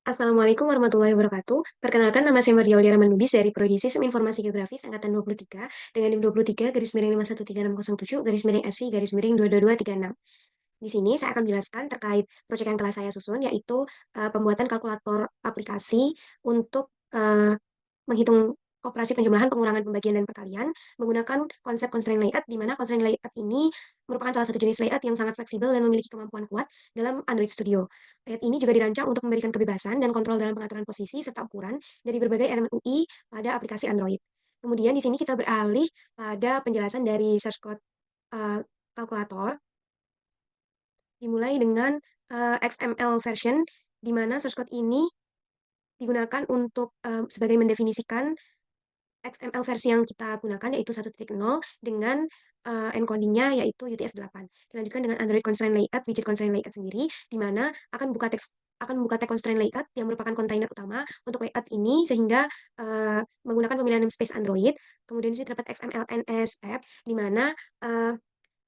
Assalamualaikum warahmatullahi wabarakatuh. Perkenalkan, nama saya Mardia Auliara Manubis dari Prodi Sistem Informasi Geografis Angkatan 23 dengan NIM 23 garis miring 513607 garis miring SV garis miring 22236. Di sini saya akan menjelaskan terkait proyek yang telah saya susun, yaitu pembuatan kalkulator aplikasi untuk menghitung operasi penjumlahan, pengurangan, pembagian, dan perkalian menggunakan konsep constraint layout, di mana constraint layout ini merupakan salah satu jenis layout yang sangat fleksibel dan memiliki kemampuan kuat dalam Android Studio. Layout ini juga dirancang untuk memberikan kebebasan dan kontrol dalam pengaturan posisi serta ukuran dari berbagai elemen UI pada aplikasi Android. Kemudian di sini kita beralih pada penjelasan dari source code eh, kalkulator, dimulai dengan XML version, di mana source code ini digunakan untuk sebagai mendefinisikan XML versi yang kita gunakan, yaitu 1.0 dengan encodingnya yaitu UTF-8. Dilanjutkan dengan Android Constraint Layout, widget Constraint Layout sendiri, di mana akan membuka teks constraint layout yang merupakan kontainer utama untuk layout ini, sehingga menggunakan pemilihan namespace Android. Kemudian di sini terdapat XML NS app, di mana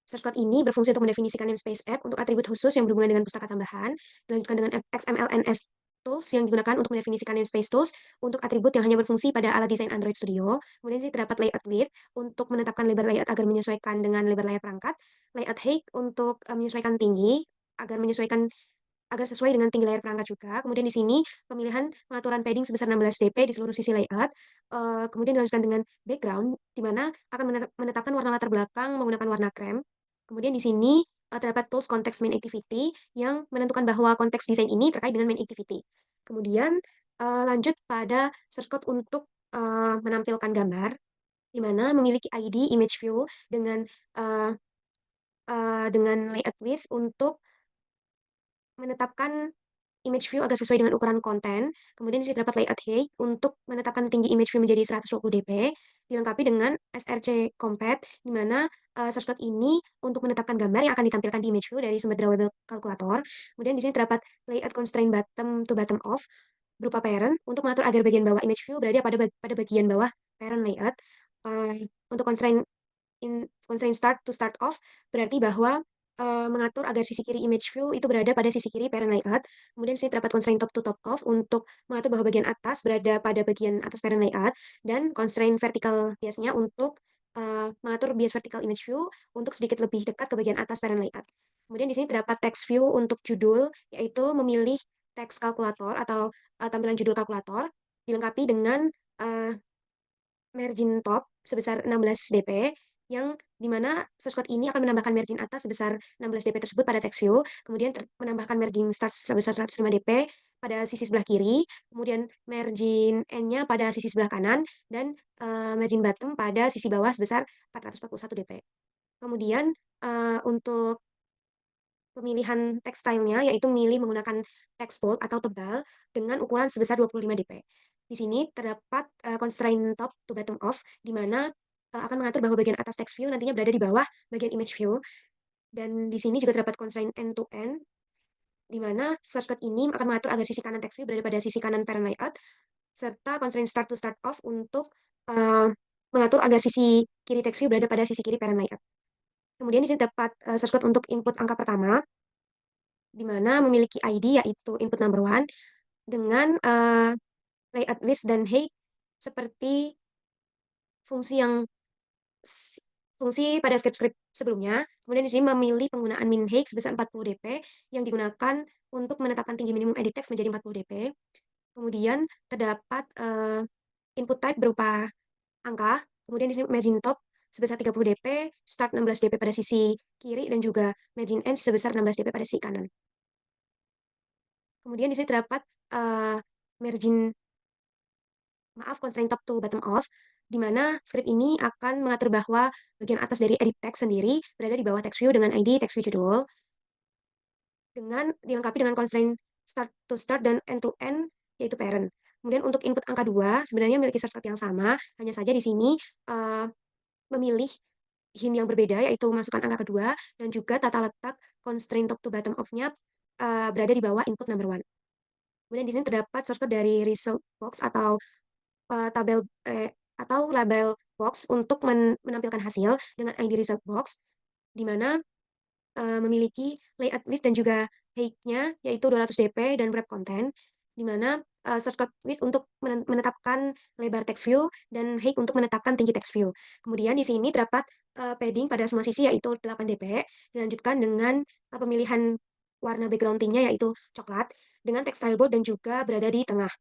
source code ini berfungsi untuk mendefinisikan namespace app untuk atribut khusus yang berhubungan dengan pustaka tambahan. Dilanjutkan dengan XMLNS tools yang digunakan untuk mendefinisikan namespace tools untuk atribut yang hanya berfungsi pada alat desain Android Studio. Kemudian sih terdapat layout width untuk menetapkan lebar layout agar menyesuaikan dengan lebar layar perangkat. Layout height untuk menyesuaikan tinggi agar sesuai dengan tinggi layar perangkat juga. Kemudian di sini pemilihan pengaturan padding sebesar 16 dp di seluruh sisi layout. Kemudian dilanjutkan dengan background, di mana akan menetapkan warna latar belakang menggunakan warna krem. Kemudian di sini terdapat tools context main activity yang menentukan bahwa konteks desain ini terkait dengan main activity. Kemudian lanjut pada source code untuk menampilkan gambar, di mana memiliki ID image view dengan uh, dengan layout width untuk menetapkan image view agar sesuai dengan ukuran konten. Kemudian di sini terdapat layout height untuk menetapkan tinggi image view menjadi 120 dp, dilengkapi dengan src compat, di mana source code ini untuk menetapkan gambar yang akan ditampilkan di image view dari sumber drawable kalkulator. Kemudian di sini terdapat layout constraint bottom to bottom off berupa parent untuk mengatur agar bagian bawah image view berada pada bagian bawah parent layout. Untuk constraint start to start off berarti bahwa mengatur agar sisi kiri image view itu berada pada sisi kiri parent layout. Kemudian sini terdapat constraint top to top off untuk mengatur bahwa bagian atas berada pada bagian atas parent layout, dan constraint vertical biasnya untuk mengatur bias vertical image view untuk sedikit lebih dekat ke bagian atas parent layout. Kemudian di sini terdapat text view untuk judul, yaitu memilih teks kalkulator atau tampilan judul kalkulator, dilengkapi dengan uh, margin top sebesar 16 dp, yang dimana source code ini akan menambahkan margin atas sebesar 16 dp tersebut pada text view, kemudian menambahkan margin start sebesar 105 dp pada sisi sebelah kiri, kemudian margin N-nya pada sisi sebelah kanan, dan margin bottom pada sisi bawah sebesar 441 dp. Kemudian untuk pemilihan tekstilnya, yaitu memilih menggunakan teks bold atau tebal dengan ukuran sebesar 25 dp. Di sini terdapat constraint top to bottom off, di mana akan mengatur bahwa bagian atas text view nantinya berada di bawah bagian image view. Dan di sini juga terdapat constraint end to end, di mana source code ini akan mengatur agar sisi kanan text view berada pada sisi kanan parent layout, serta constraint start to start off untuk mengatur agar sisi kiri text view berada pada sisi kiri parent layout. Kemudian di sini terdapat source code untuk input angka pertama, di mana memiliki ID yaitu input number one dengan layout width dan height seperti fungsi yang fungsi pada script-script sebelumnya. Kemudian di sini memilih penggunaan min height sebesar 40 dp yang digunakan untuk menetapkan tinggi minimum edit text menjadi 40 dp. Kemudian terdapat input type berupa angka. Kemudian di sini margin top sebesar 30 dp, start 16 dp pada sisi kiri, dan juga margin end sebesar 16 dp pada sisi kanan. Kemudian di sini terdapat margin, constraint top to bottom off, di mana script ini akan mengatur bahwa bagian atas dari edit text sendiri berada di bawah text view dengan ID text view judul, dengan dilengkapi dengan constraint start to start dan end to end, yaitu parent. Kemudian untuk input angka 2 sebenarnya memiliki shortcut yang sama, hanya saja di sini memilih hint yang berbeda, yaitu masukkan angka kedua, dan juga tata letak constraint top to bottom off-nya berada di bawah input number one. Kemudian di sini terdapat shortcut dari result box atau tabel atau label box untuk menampilkan hasil dengan ID result box, di mana memiliki layout width dan juga height-nya yaitu 200 dp dan wrap content. di mana, shortcut width untuk menetapkan lebar text view dan height untuk menetapkan tinggi text view. Kemudian di sini terdapat, padding pada semua sisi yaitu 8 dp, dilanjutkan dengan, pemilihan warna background theme-nya yaitu coklat dengan text style bold dan juga berada di tengah.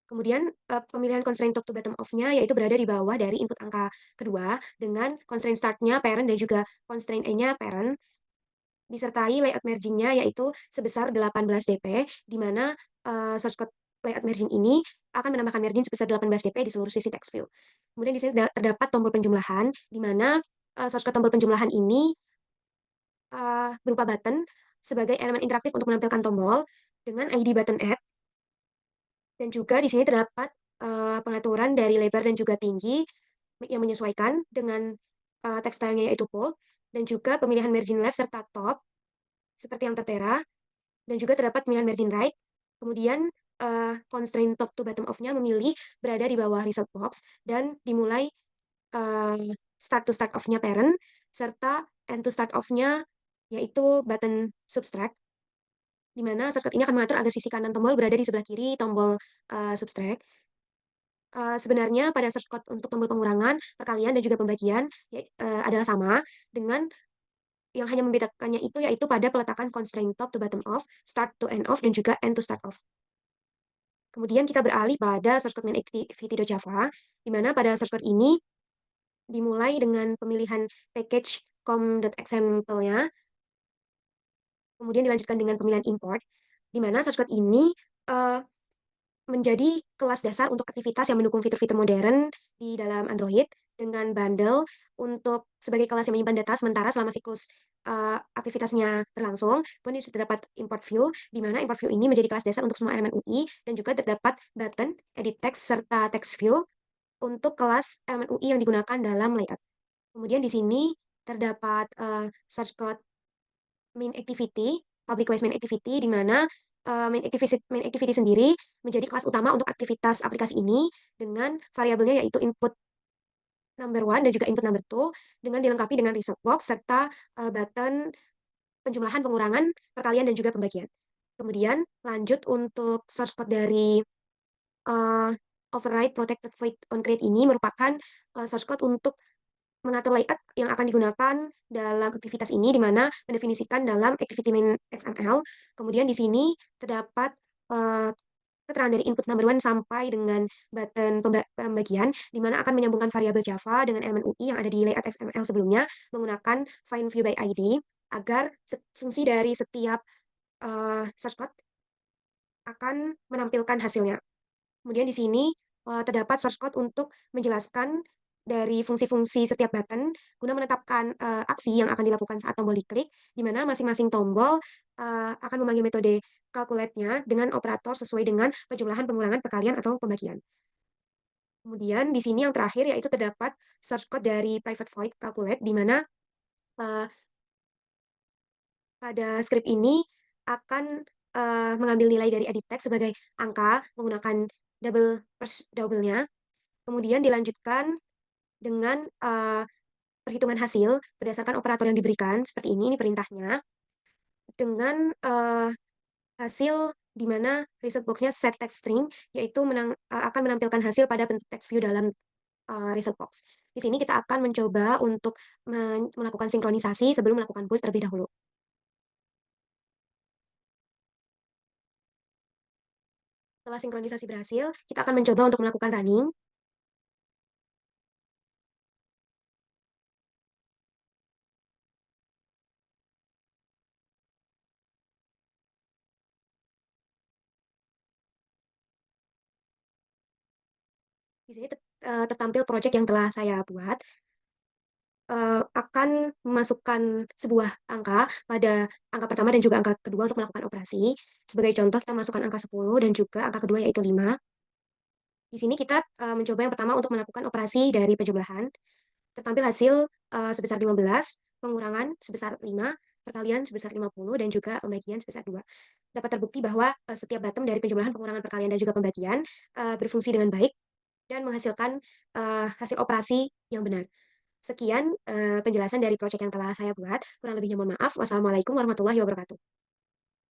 Kemudian, pemilihan constraint top to bottom off-nya yaitu berada di bawah dari input angka kedua dengan constraint start-nya parent dan juga constraint end-nya parent, disertai layout merging-nya yaitu sebesar 18 dp, di mana, shortcut layout merging ini akan menambahkan margin sebesar 18 dp di seluruh sisi text view. Kemudian di sini terdapat tombol penjumlahan, di mana, shortcut tombol penjumlahan ini, berupa button sebagai elemen interaktif untuk menampilkan tombol dengan ID button add, dan juga di sini terdapat, pengaturan dari lebar dan juga tinggi yang menyesuaikan dengan, text style-nya yaitu bold, dan juga pemilihan margin left serta top seperti yang tertera, dan juga terdapat pemilihan margin right. Kemudian, constraint top to bottom off-nya memilih berada di bawah result box dan dimulai, start to start off-nya parent, serta end to start off-nya yaitu button subtract, di mana shortcut ini akan mengatur agar sisi kanan tombol berada di sebelah kiri tombol, subtract. Sebenarnya pada shortcut untuk tombol pengurangan, perkalian, dan juga pembagian adalah sama dengan yang hanya membedakannya itu yaitu pada peletakan constraint top to bottom off, start to end off, dan juga end to start off. Kemudian kita beralih pada shortcut main activity.java, di mana pada shortcut ini dimulai dengan pemilihan package com.example-nya, kemudian dilanjutkan dengan pemilihan import, di mana shortcut ini, eee, menjadi kelas dasar untuk aktivitas yang mendukung fitur-fitur modern di dalam Android dengan bundle untuk sebagai kelas yang menyimpan data sementara selama siklus, aktivitasnya berlangsung. Kemudian di situ terdapat import view, di mana import view ini menjadi kelas dasar untuk semua elemen UI dan juga terdapat button, edit text, serta text view untuk kelas elemen UI yang digunakan dalam layout. Kemudian di sini terdapat, source code main activity, public class main activity, di mana, main activity sendiri menjadi kelas utama untuk aktivitas aplikasi ini dengan variabelnya yaitu input number one dan juga input number two dengan dilengkapi dengan result box serta, button penjumlahan, pengurangan, perkalian, dan juga pembagian. Kemudian lanjut untuk source code dari, eee, override protected void on create ini merupakan, source code untuk mengatur layout yang akan digunakan dalam aktivitas ini, di mana mendefinisikan dalam activity main XML. Kemudian di sini terdapat, eee, keterangan dari input number one sampai dengan button pembagian, di mana akan menyambungkan variabel Java dengan elemen UI yang ada di layout XML sebelumnya menggunakan find view by ID agar fungsi dari setiap, shortcut akan menampilkan hasilnya. Kemudian di sini, terdapat source code untuk menjelaskan dari fungsi-fungsi setiap button guna menetapkan, aksi yang akan dilakukan saat tombol diklik, di mana masing-masing tombol, akan memanggil metode calculate-nya dengan operator sesuai dengan penjumlahan, pengurangan, perkalian, atau pembagian. Kemudian di sini yang terakhir yaitu terdapat source code dari private void calculate, di mana, eee, pada script ini akan, mengambil nilai dari edit text sebagai angka menggunakan double-nya. Kemudian dilanjutkan dengan, perhitungan hasil berdasarkan operator yang diberikan, seperti ini perintahnya, dengan, hasil di mana result box-nya set text string, yaitu akan menampilkan hasil pada bentuk text view dalam, result box. Di sini kita akan mencoba untuk melakukan sinkronisasi sebelum melakukan build terlebih dahulu. Setelah sinkronisasi berhasil, kita akan mencoba untuk melakukan running. Di sini tertampil project yang telah saya buat. Akan memasukkan sebuah angka pada angka pertama dan juga angka kedua untuk melakukan operasi. Sebagai contoh kita masukkan angka 10 dan juga angka kedua yaitu 5. Di sini kita, mencoba yang pertama untuk melakukan operasi dari penjumlahan. Tertampil hasil, sebesar 15, pengurangan sebesar 5, perkalian sebesar 50, dan juga pembagian sebesar 2. Dapat terbukti bahwa, setiap bottom dari penjumlahan, pengurangan, perkalian, dan juga pembagian, berfungsi dengan baik dan menghasilkan, hasil operasi yang benar. Sekian, penjelasan dari project yang telah saya buat, kurang lebihnya mohon maaf. Wassalamualaikum warahmatullahi wabarakatuh.